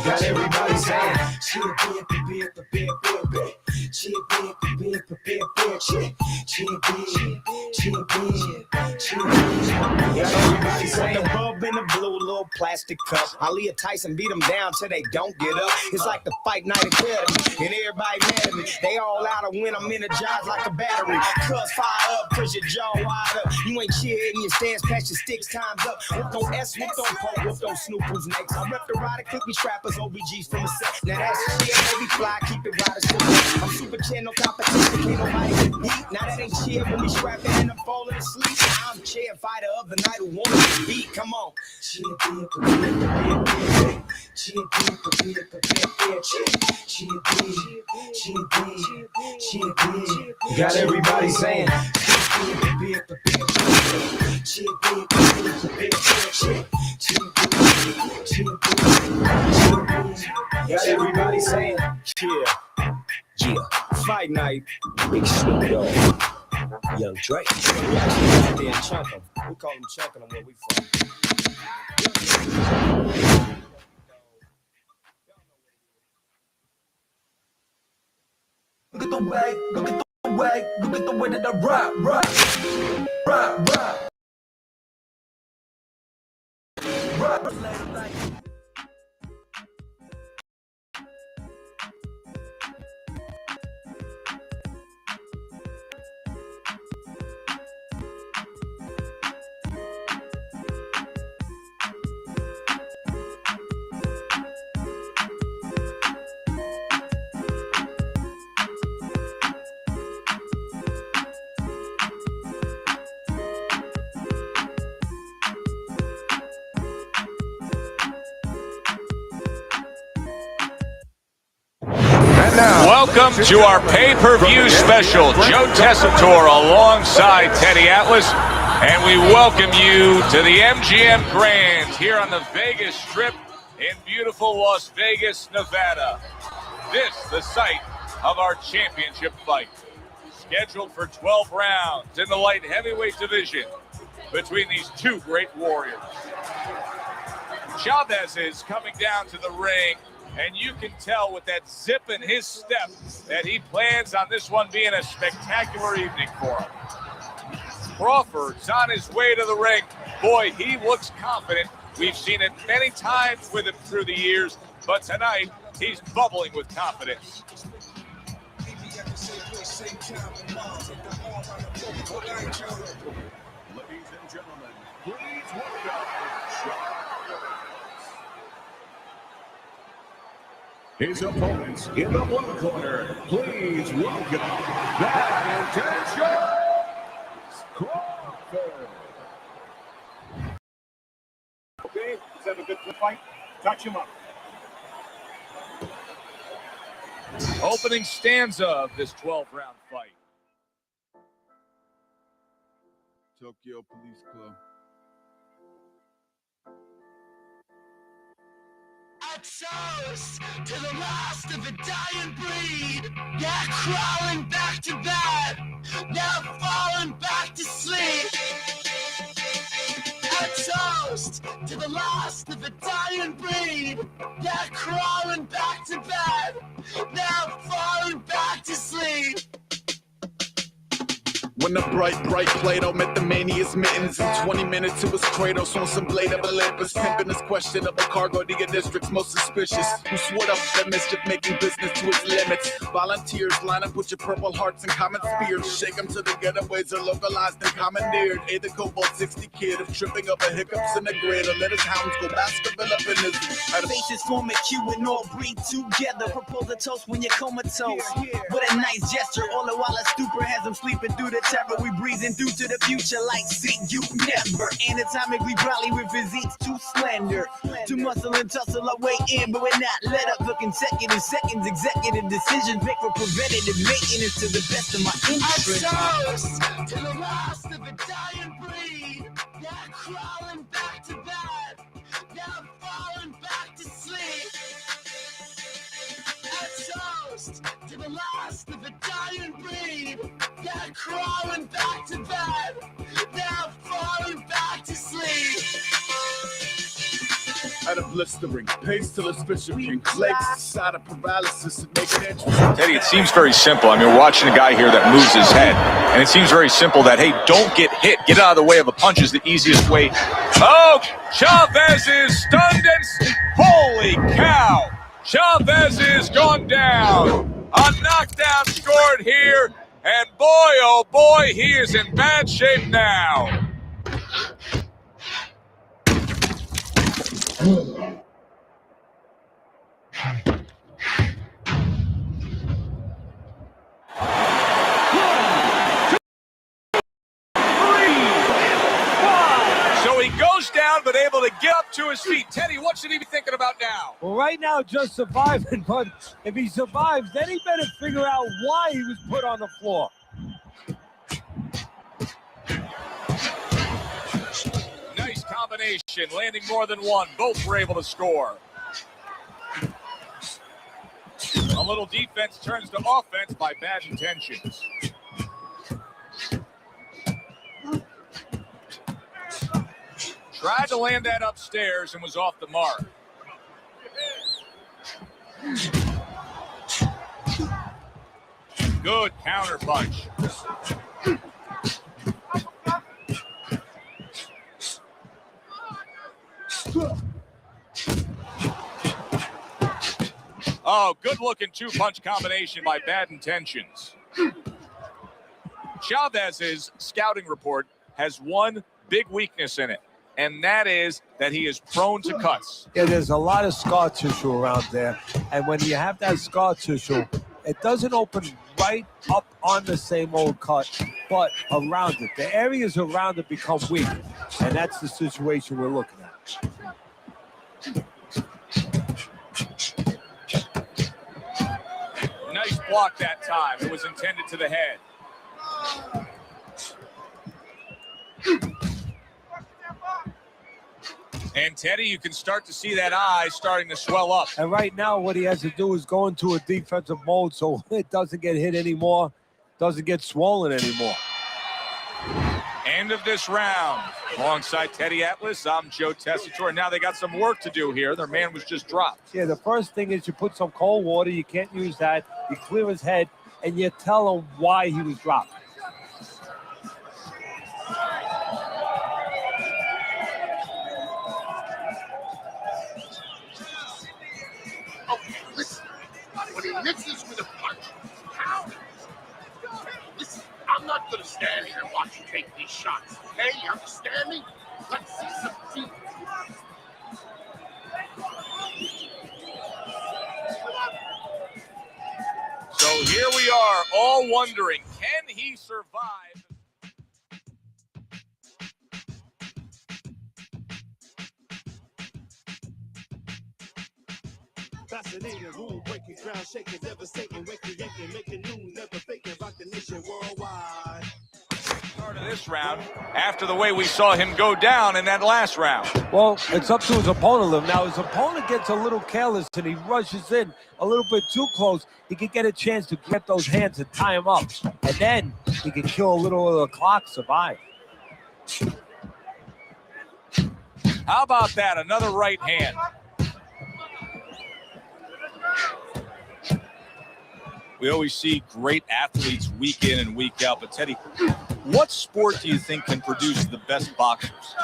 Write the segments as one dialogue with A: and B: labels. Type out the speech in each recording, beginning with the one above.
A: Got everybody saying, the bub in the blue, little plastic cup. Aaliyah Tyson beat them down till they don't get up. It's like the fight night academy, and everybody mad at me. They all out of when I'm energized like a battery. Cuss fire up, push your jaw wide up. You ain't cheering your stance, past your sticks, time's up. Whooped on S, whooped on Pope, whooped on Snoop, who's next. I rep the rider, cookie strappers, OBGs from the set. Now that's shit, baby fly, keep the riders simple. I'm super chill, no competition, can't nobody get beat. Now that ain't chill, when we scrapping and I'm falling asleep. I'm chair fighter of the night who wanna beat, come on. Got everybody saying, got everybody saying, yeah, fight night, big Snoop Dogg, Young Drake. We actually out there and chunk 'em. We call them chunking them where we from.
B: Look at the way, look at the way, look at the way that I rock.
C: Welcome to our pay-per-view special. Joe Tessitore alongside Teddy Atlas, and we welcome you to the MGM Grand here on the Vegas Strip in beautiful Las Vegas, Nevada. This, the site of our championship fight, scheduled for 12 rounds in the light heavyweight division between these two great warriors. Chavez is coming down to the ring, and you can tell with that zip in his step that he plans on this one being a spectacular evening for him. Crawford's on his way to the ring. Boy, he looks confident. We've seen it many times with him through the years, but tonight he's bubbling with confidence.
D: Ladies and gentlemen, please welcome his opponents in the blue corner. Please welcome the Intentions Crawford. Okay, let's have a good fight. Touch him up.
C: Opening stanza of this 12-round fight.
E: Tokyo Police Club.
F: A toast to the last of a dying breed. Yeah, crawling back to bed, now falling back to sleep. A toast to the last of a dying breed. Yeah, crawling back to bed, now falling back to sleep.
E: When the bright Plato met the mania's mittens in 20 minutes to his Kratos on some blade of Olympus, pimping his questionable cargo to your district's most suspicious. Who swore up that mischief making business to its limits? Volunteers line up with your purple hearts and common spears. Shake them to the getaways are localized and commandeered. A the Cobalt 60 kid of tripping over hiccups in the grid, or let his hounds go Baskerville up in his
A: Faces form a Q and all breathe together. Propose a toast when you're comatose. What a nice gesture. All the while a stupor has him sleeping through the terror. We breezing through to the future like see you never. Anatomically probably with physiques too slender. Too muscle and tussle our way in, but we're not let up for consecutive seconds. Executive decisions make for preventative maintenance to the best of my interest.
F: A toast to the last of a dying breed. Yeah, crawling back to bed, now falling back to sleep. A toast to the last of a dying breed. Yeah, crawling back to bed, now falling back to sleep.
E: at a blistering pace till it's Fisher King. Legs inside of paralysis and make an entrance.
C: Teddy, it seems very simple. I mean, we're watching a guy here that moves his head, and it seems very simple that, hey, don't get hit. Get out of the way of a punch is the easiest way. Oh, Chavez is stunned and... Holy cow! Chavez is gone down. A knockdown scored here, and boy, oh boy, he is in bad shape now. So he goes down, but able to get up to his feet. Teddy, what should he be thinking about now?
G: Well, right now, just surviving, but if he survives, then he better figure out why he was put on the floor.
C: Nice combination, landing more than one. Both were able to score. A little defense turns to offense by bad intentions. Tried to land that upstairs and was off the mark. Good counter punch. Oh, good-looking two-punch combination by bad intentions. Chavez's scouting report has one big weakness in it, and that is that he is prone to cuts.
G: Yeah, there's a lot of scar tissue around there, and when you have that scar tissue, it doesn't open right up on the same old cut, but around it. The areas around it become weak, and that's the situation we're looking at.
C: Nice block that time. It was intended to the head. And Teddy, you can start to see that eye starting to swell up.
G: And right now, what he has to do is go into a defensive mode so it doesn't get hit anymore, doesn't get swollen anymore.
C: End of this round. Alongside Teddy Atlas, I'm Joe Tessitore. Now they got some work to do here. Their man was just dropped.
G: Yeah, the first thing is you put some cold water. You can't use that. You clear his head, and you tell him why he was dropped.
H: Okay, listen. When he mixes with a punch, how? Listen, I'm not going to stand here and watch you take these shots, okay? You understand me? Let's see some deep.
C: So here we are, all wondering, can he survive?
I: Fascinating, rule breaking, ground shaking, devastating, waking, yanking, making news, never faking, rock the nation worldwide.
C: Start of this round after the way we saw him go down in that last round.
G: Well, it's up to his opponent. Now, his opponent gets a little careless and he rushes in a little bit too close. He can get a chance to grab those hands and tie him up. And then he can kill a little of the clock, survive.
C: How about that? Another right hand. We always see great athletes week in and week out. But, Teddy, what sport do you think can produce the best boxers?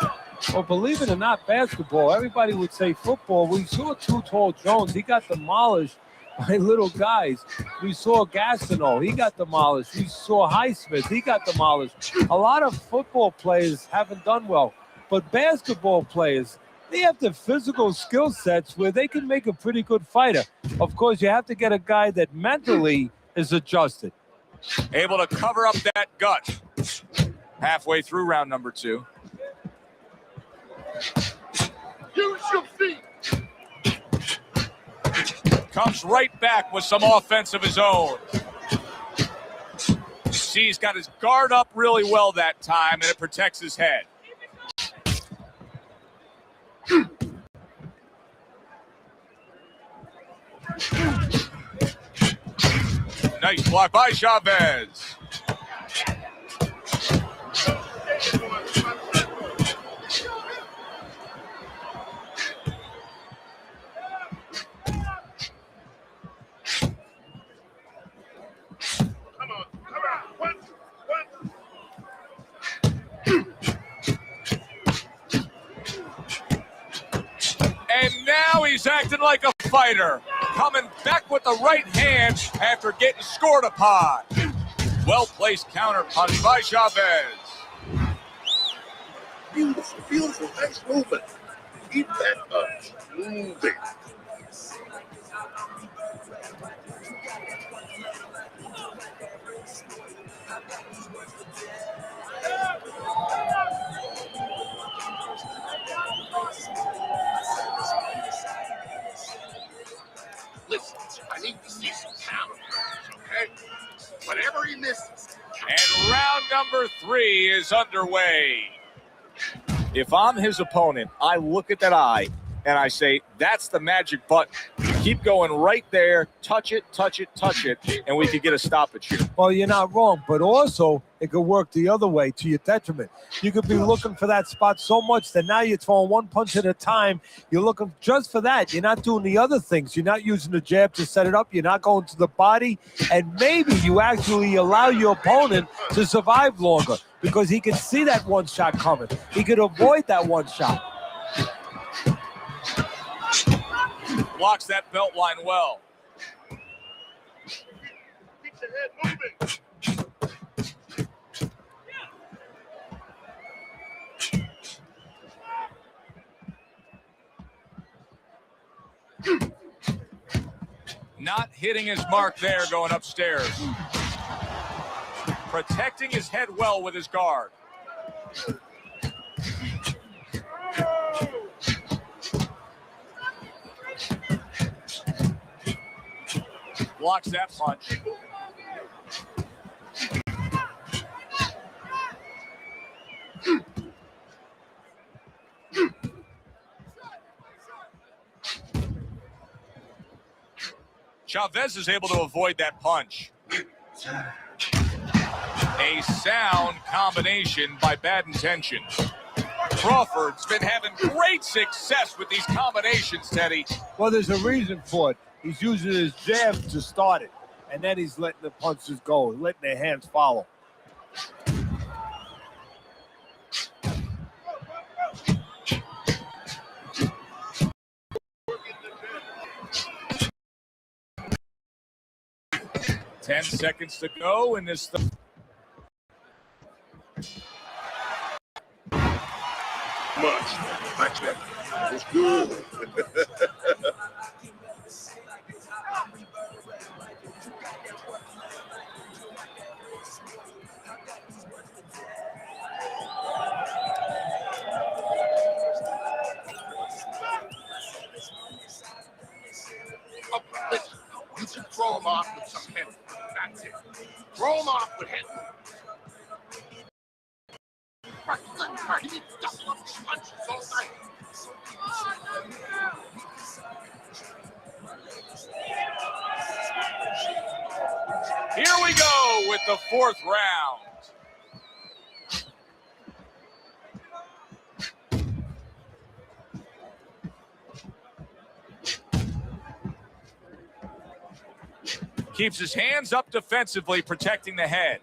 G: Well, believe it or not, basketball. Everybody would say football. We saw Too Tall Jones. He got demolished by little guys. We saw Gastineau. He got demolished. We saw Highsmith. He got demolished. A lot of football players haven't done well. But basketball players, they have the physical skill sets where they can make a pretty good fighter. Of course, you have to get a guy that mentally is adjusted.
C: Able to cover up that gut. Halfway through round number 2.
H: Use your feet.
C: Comes right back with some offense of his own. See, he's got his guard up really well that time, and it protects his head. Nice block by Chavez. like a fighter, coming back with the right hand after getting scored upon. Well-placed counter punch by Chavez.
H: Beautiful, beautiful, nice movement. Keep that punch moving. Listen, I need to see some talent, okay? Whatever he misses.
C: And round number 3 is underway. If I'm his opponent, I look at that eye and I say, that's the magic button. Keep going right there, touch it, touch it, touch it, and we could get a stoppage here.
G: Well, you're not wrong, but also it could work the other way to your detriment. You could be looking for that spot so much that now you're throwing one punch at a time. You're looking just for that. You're not doing the other things. You're not using the jab to set it up. You're not going to the body. And maybe you actually allow your opponent to survive longer because he can see that one shot coming. He could avoid that one shot.
C: Blocks that belt line well.
H: Keep your head moving.
C: Not hitting his mark there going upstairs. Protecting his head well with his guard. Blocks that punch. Chavez is able to avoid that punch. A sound combination by Bad Intentions. Crawford's been having great success with these combinations, Teddy.
G: Well, there's a reason for it. He's using his jab to start it, and then he's letting the punches go, letting their hands follow.
C: Ten seconds to go in this.
H: Much better. It's good. Listen, you can throw him off with some head. That's it. Throw him off with head. Right. You need to double up his punches all night.
C: Here we go with the 4th round. Keeps his hands up defensively, protecting the head.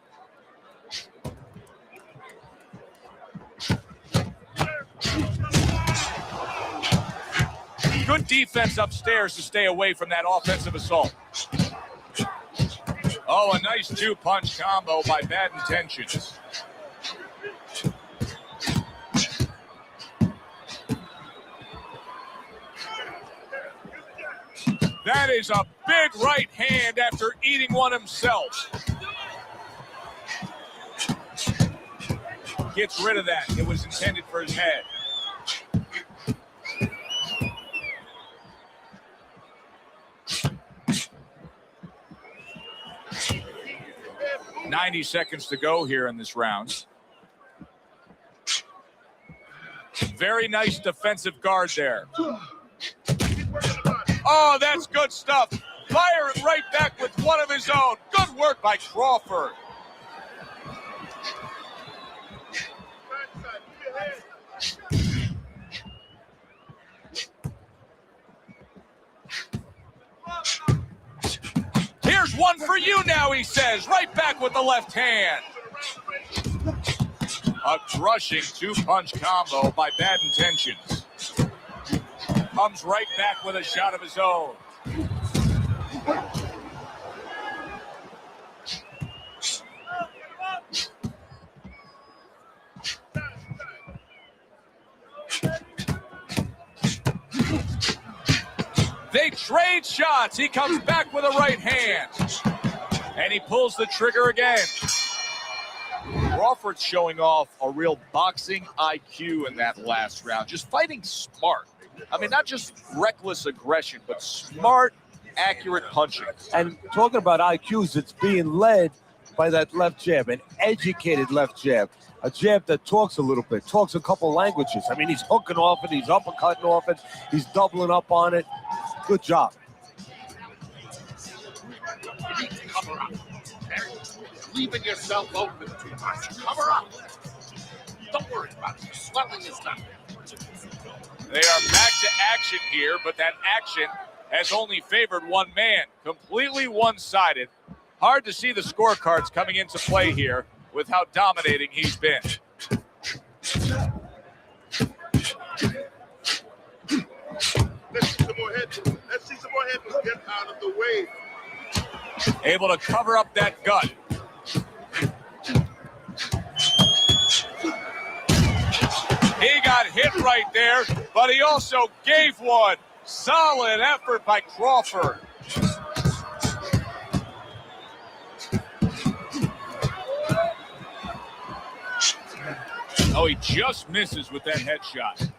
C: Good defense upstairs to stay away from that offensive assault. Oh, a nice 2-punch combo by Bad Intentions. That is a big right hand after eating one himself. Gets rid of that. It was intended for his head. .90 seconds to go here in this round. Very nice defensive guard there. Oh, that's good stuff. Firing right back with one of his own. Good work by Crawford. Here's one for you now, he says. Right back with the left hand. A crushing 2-punch combo by Bad Intentions. comes right back with a shot of his own. They trade shots. He comes back with a right hand. And he pulls the trigger again. Crawford's showing off a real boxing IQ in that last round. Just fighting smart. I mean, not just reckless aggression, but smart, accurate punching.
G: And talking about IQs, it's being led by that left jab, an educated left jab. A jab that talks a little bit, talks a couple languages. I mean, he's hooking off it, he's uppercutting off it, he's doubling up on it. Good job.
H: You need to cover up. Leaving yourself open too much. Cover up. Don't worry about it. The swelling is done.
C: They are back to action here, but that action has only favored one man. Completely one-sided. Hard to see the scorecards coming into play here with how dominating he's been.
H: Let's see some more head movement. Let's see some more head movement. Get out of the way.
C: Able to cover up that gut. He got hit right there, but he also gave one. Solid effort by Crawford. Oh, he just misses with that headshot.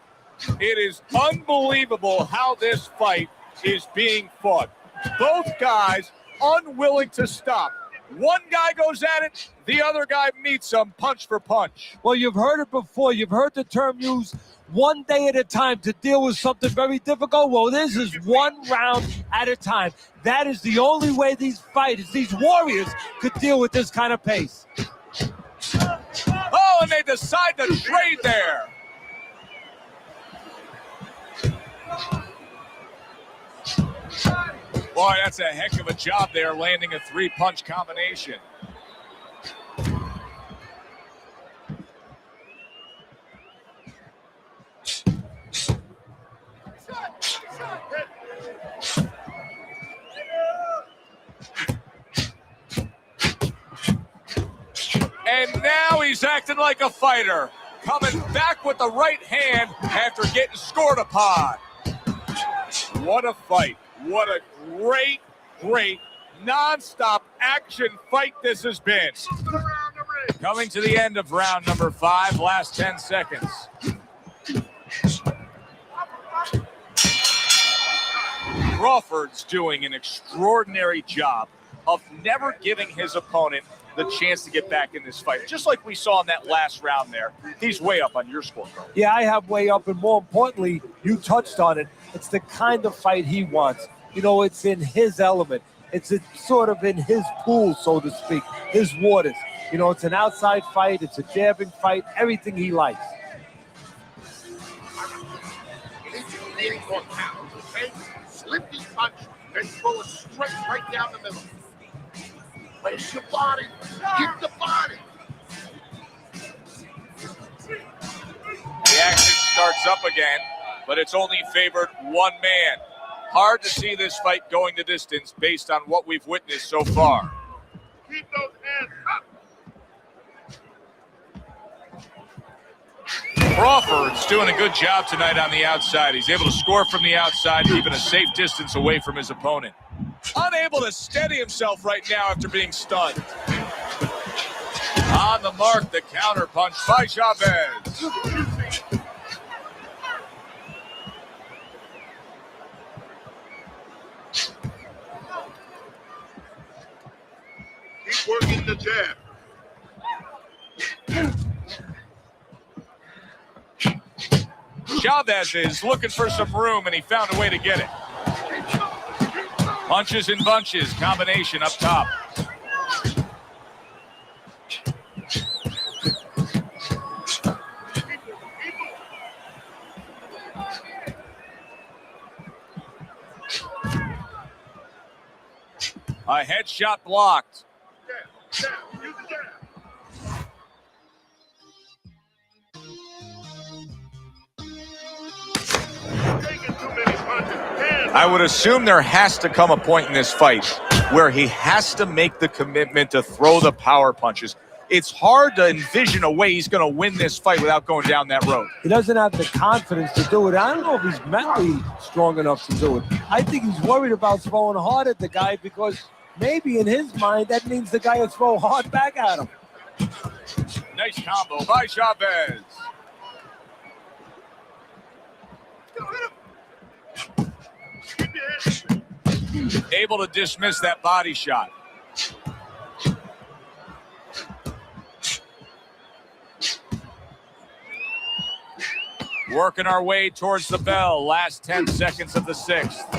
C: It is unbelievable how this fight is being fought. Both guys unwilling to stop. One guy goes at it, the other guy meets him punch for punch.
G: Well, you've heard it before. You've heard the term used, one day at a time to deal with something very difficult. Well, this is one round at a time. That is the only way these fighters, these warriors, could deal with this kind of pace.
C: Oh, and they decide to trade there. Boy, that's a heck of a job there, landing a three-punch combination. And now he's acting like a fighter, coming back with the right hand after getting scored upon. What a fight. What a great, great, non-stop action fight this has been. Coming to the end of round number 5, last 10 seconds. Crawford's doing an extraordinary job of never giving his opponent the chance to get back in this fight. Just like we saw in that last round there, he's way up on your scorecard.
G: Yeah, I have way up, and more importantly, you touched on it. It's the kind of fight he wants. You know, it's in his element. It's sort of in his pool, so to speak, his waters. You know, it's an outside fight. It's a jabbing fight, everything he likes.
H: Okay? Slippy punch and throw it straight right down the middle. Place your body. Get the body.
C: The action starts up again, but it's only favored one man. Hard to see this fight going the distance based on what we've witnessed so far.
H: Keep those hands up.
C: Crawford's doing a good job tonight on the outside. He's able to score from the outside, keeping a safe distance away from his opponent. Unable to steady himself right now after being stunned. On the mark, the counter punch by Chavez.
H: Keep working the jab.
C: Chavez is looking for some room, and he found a way to get it. Punches and bunches, combination up top. A headshot blocked.
H: Jab, use the jab. Take it 2 minutes.
C: I would assume there has to come a point in this fight where he has to make the commitment to throw the power punches. It's hard to envision a way he's going to win this fight without going down that road.
G: He doesn't have the confidence to do it. I don't know if he's mentally strong enough to do it. I think he's worried about throwing hard at the guy because maybe in his mind that means the guy will throw hard back at him.
C: Nice combo by Chavez. Able to dismiss that body shot. Working our way towards the bell. Last 10 seconds of the 6th.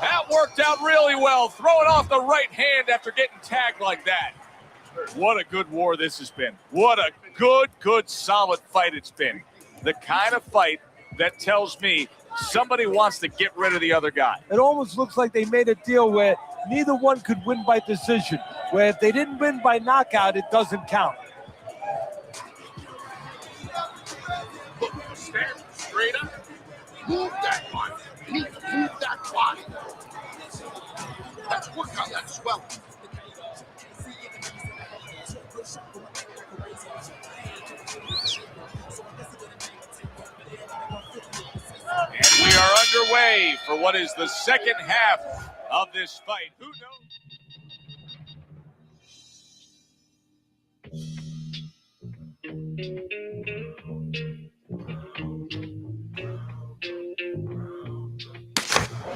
C: That worked out really well. Throwing off the right hand after getting tagged like that. What a good war this has been. What a good, solid fight it's been. The kind of fight that tells me somebody wants to get rid of the other guy.
G: It almost looks like they made a deal where neither one could win by decision, where if they didn't win by knockout, it doesn't count.
H: Stand straight up. Move that body. You need to move that body. Let's work on that swelling.
C: And we are underway for what is the second half of this fight. Who knows?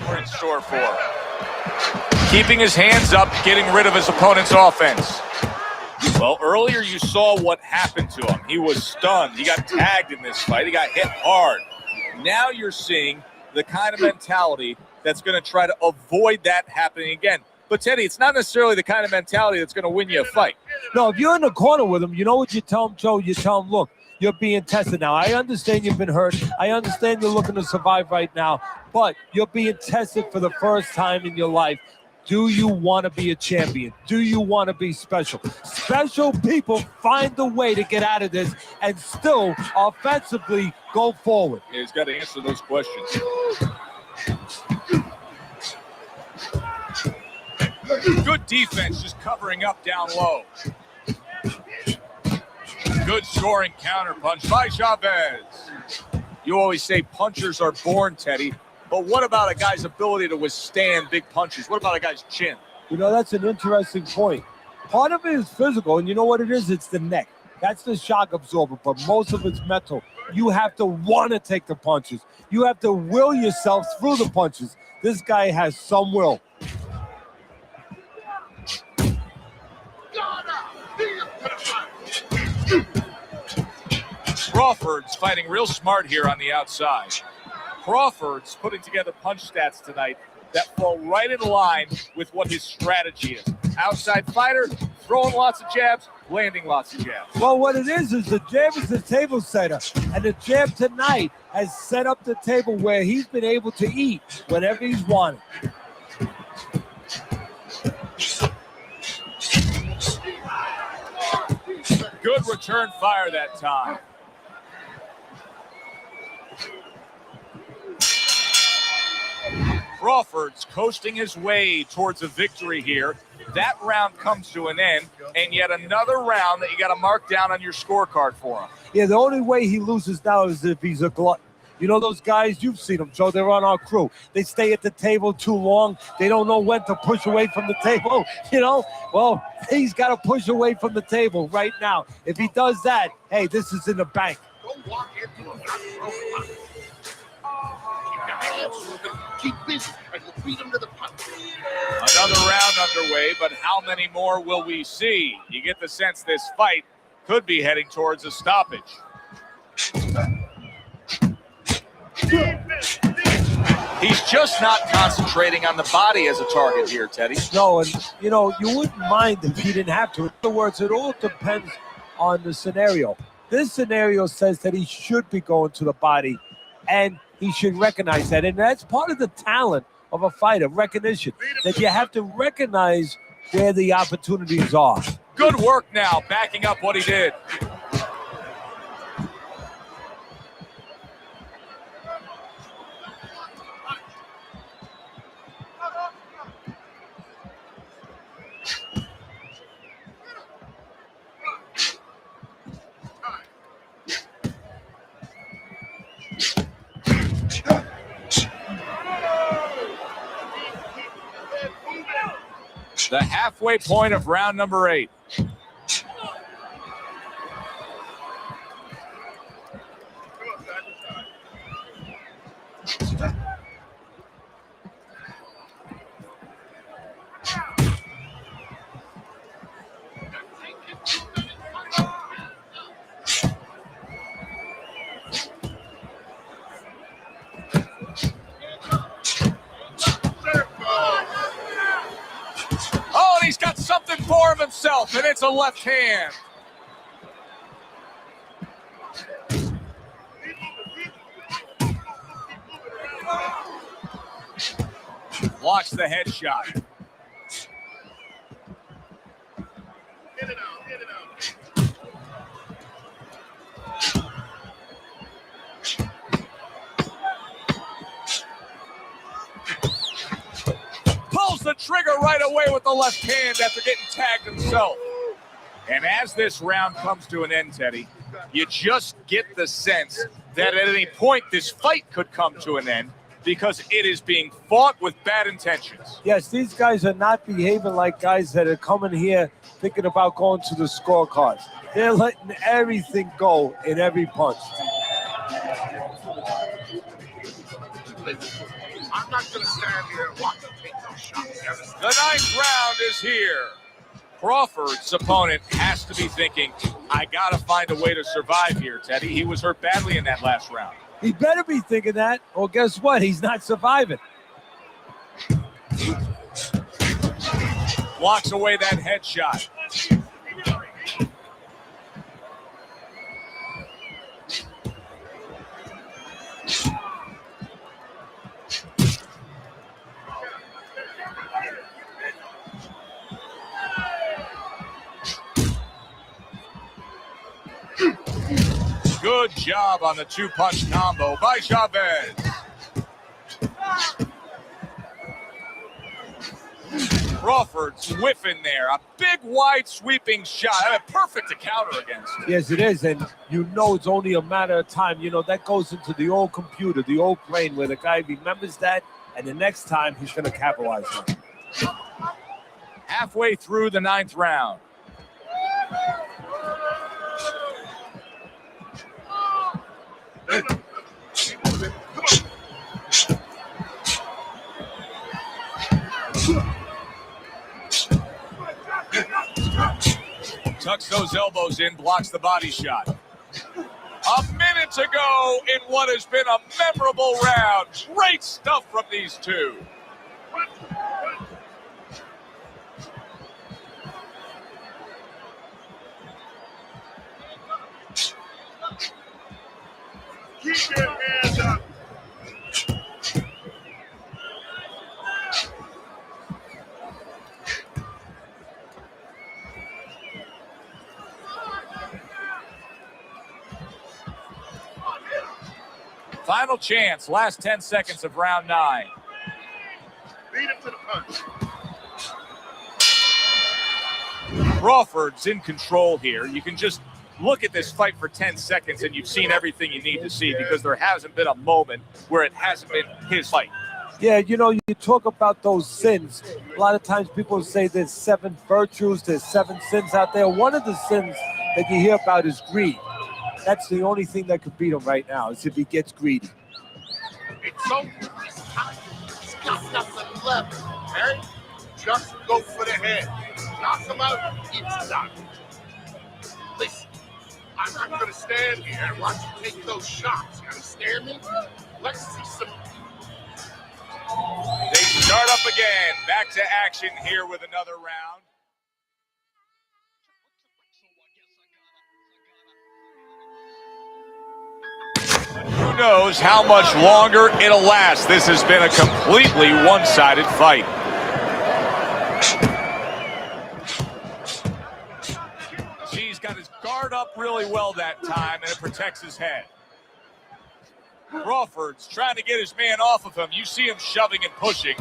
C: We're in store for. Keeping his hands up, getting rid of his opponent's offense. Well, earlier you saw what happened to him. He was stunned. He got tagged in this fight. He got hit hard. Now you're seeing the kind of mentality that's going to try to avoid that happening again. But, Teddy, it's not necessarily the kind of mentality that's going to win you a fight.
G: No, if you're in the corner with him, you know what you tell him, Joe? You tell him, look, you're being tested now. I understand you've been hurt. I understand you're looking to survive right now. But you're being tested for the first time in your life. Do you want to be a champion? Do you want to be special? Special people find a way to get out of this and still offensively go forward.
C: Yeah, he's got to answer those questions. Good defense, just covering up down low. Good scoring counter punch by Chavez. You always say punchers are born, Teddy. But what about a guy's ability to withstand big punches? What about a guy's chin?
G: You know, that's an interesting point. Part of it is physical, and you know what it is? It's the neck. That's the shock absorber, but most of it's mental. You have to want to take the punches. You have to will yourself through the punches. This guy has some will.
C: Crawford's fighting real smart here on the outside. Crawford's putting together punch stats tonight that fall right in line with what his strategy is. Outside fighter, throwing lots of jabs, landing lots of jabs.
G: Well, what it is the jab is the table setter. And the jab tonight has set up the table where he's been able to eat whenever he's wanted.
C: Good return fire that time. Crawford's coasting his way towards a victory here. That round comes to an end, and yet another round that you got to mark down on your scorecard for him.
G: Yeah, the only way he loses now is if he's a glutton. You know those guys, you've seen them, Joe, they're on our crew. They stay at the table too long. They don't know when to push away from the table, you know? Well, he's got to push away from the table right now. If he does that, hey, this is in the bank.
H: Don't walk into him, not throw him. Keep your hands moving, keep busy, and we'll beat him to the punch.
C: Another round underway, but how many more will we see? You get the sense this fight could be heading towards a stoppage. He's just not concentrating on the body as a target here, Teddy.
G: No, and, you know, you wouldn't mind if he didn't have to. In other words, it all depends on the scenario. This scenario says that he should be going to the body, and he should recognize that. And that's part of the talent of a fighter, recognition, that you have to recognize where the opportunities are.
C: Good work now, backing up what he did. Halfway point of round number 8. Oh, and he's got something for him himself, and it's a left hand. Blocks the headshot.
H: Hit it out, hit it out.
C: Pulls the trigger right away with the left hand after getting tagged himself. And as this round comes to an end, Teddy, you just get the sense that at any point this fight could come to an end because it is being fought with bad intentions.
G: Yes, these guys are not behaving like guys that are coming here thinking about going to the scorecards. They're letting everything go in every punch.
H: Listen, I'm not going to stand here and watch you take those shots. You understand?
C: The 9th round is here. Crawford's opponent has to be thinking, I got to find a way to survive here, Teddy. He was hurt badly in that last round.
G: He better be thinking that, or guess what? He's not surviving.
C: Blocks away that headshot. Good job on the 2-punch combo by Chavez. Crawford's whiffing there. A big, wide, sweeping shot. A perfect to counter against.
G: Yes, it is, and you know it's only a matter of time. You know, that goes into the old computer, the old brain, where the guy remembers that, and the next time he's going to capitalize on it.
C: Halfway through the 9th round. Tucks those elbows in, blocks the body shot. A minute to go in what has been a memorable round. Great stuff from these two.
H: Keep your hands up.
C: Final chance, last 10 seconds of round 9.
H: Beat him to the punch.
C: Crawford's in control here. You can just look at this fight for 10 seconds and you've seen everything you need to see because there hasn't been a moment where it hasn't been his fight.
G: Yeah, you know, you talk about those sins. A lot of times people say there's 7 virtues, there's 7 sins out there. One of the sins that you hear about is greed. That's the only thing that could beat him right now, is if he gets greedy.
H: It's over. He's got nothing left, okay? Just go for the head. Knock him out, it's done. Listen, I'm not going to stand here and watch you take those shots. You understand me? Let's see some...
C: They start up again. Back to action here with another round. Who knows how much longer it'll last? This has been a completely one-sided fight. He's got his guard up really well that time, and it protects his head. Crawford's trying to get his man off of him. You see him shoving and pushing.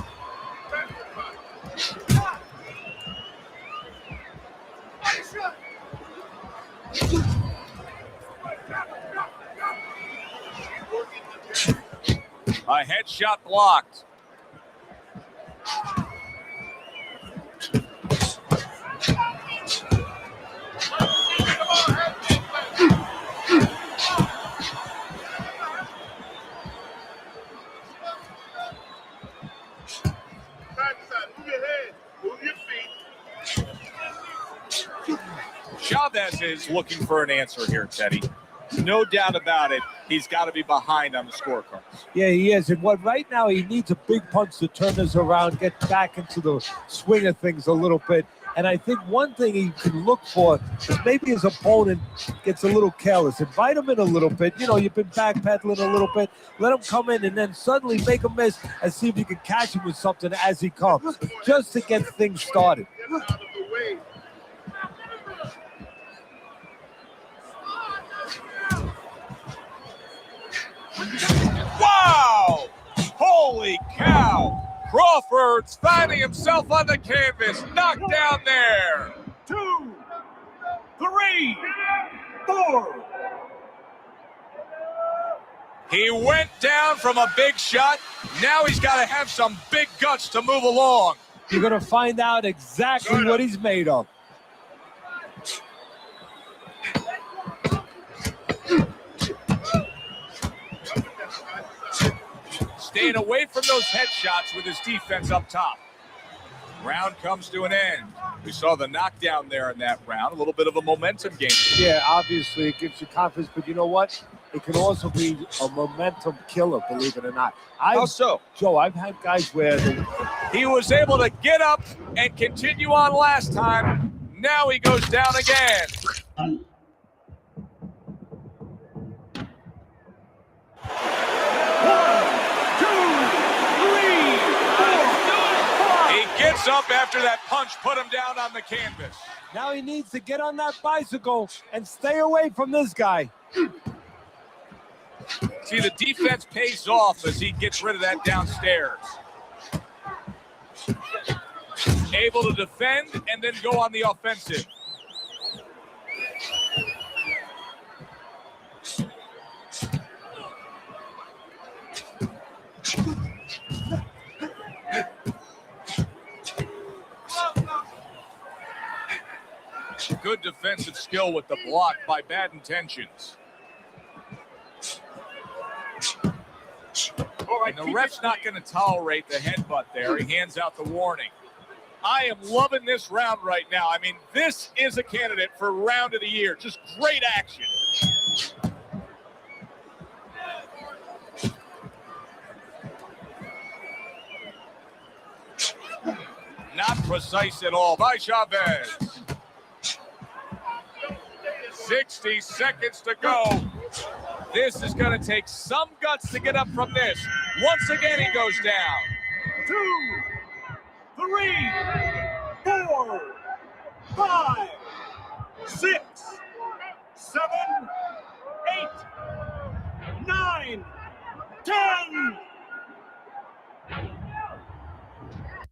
C: A headshot blocked. Chavez is looking for an answer here, Teddy.
D: No doubt about it. He's got to be behind on the scorecards.
G: Yeah, he is. And what right now he needs a big punch to turn this around, get back into the swing of things a little bit. And I think one thing he can look for is maybe his opponent gets a little careless. Invite him in a little bit. You know, you've been backpedaling a little bit. Let him come in and then suddenly make a miss and see if you can catch him with something as he comes, just to get things started.
H: Get out of the way.
C: Wow! Holy cow! Crawford's finding himself on the canvas. Knocked down there.
D: 2, 3, 4.
C: He went down from a big shot. Now he's got to have some big guts to move along.
G: You're going to find out exactly what he's made of.
C: Staying away from those headshots with his defense up top. Round comes to an end. We saw the knockdown there in that round. A little bit of a momentum game.
G: Yeah, obviously it gives you confidence, but you know what? It can also be a momentum killer, believe it or not.
D: How so?
G: Joe, I've had guys where
C: He was able to get up and continue on last time. Now he goes down again. Gets up after that punch, put him down on the canvas.
G: now he needs to get on that bicycle and stay away from this guy.
C: See, the defense pays off as he gets rid of that downstairs. Able to defend and then go on the offensive. Good defensive skill with the block by Bad Intentions. And the ref's not going to tolerate the headbutt there. He hands out the warning. I am loving this round right now. I mean, this is a candidate for round of the year. Just great action. Not precise at all by Chavez. 60 seconds to go. This is going to take some guts to get up from this. Once again, he goes down.
D: 2, 3, 4, 5, 6, 7, 8, 9, 10.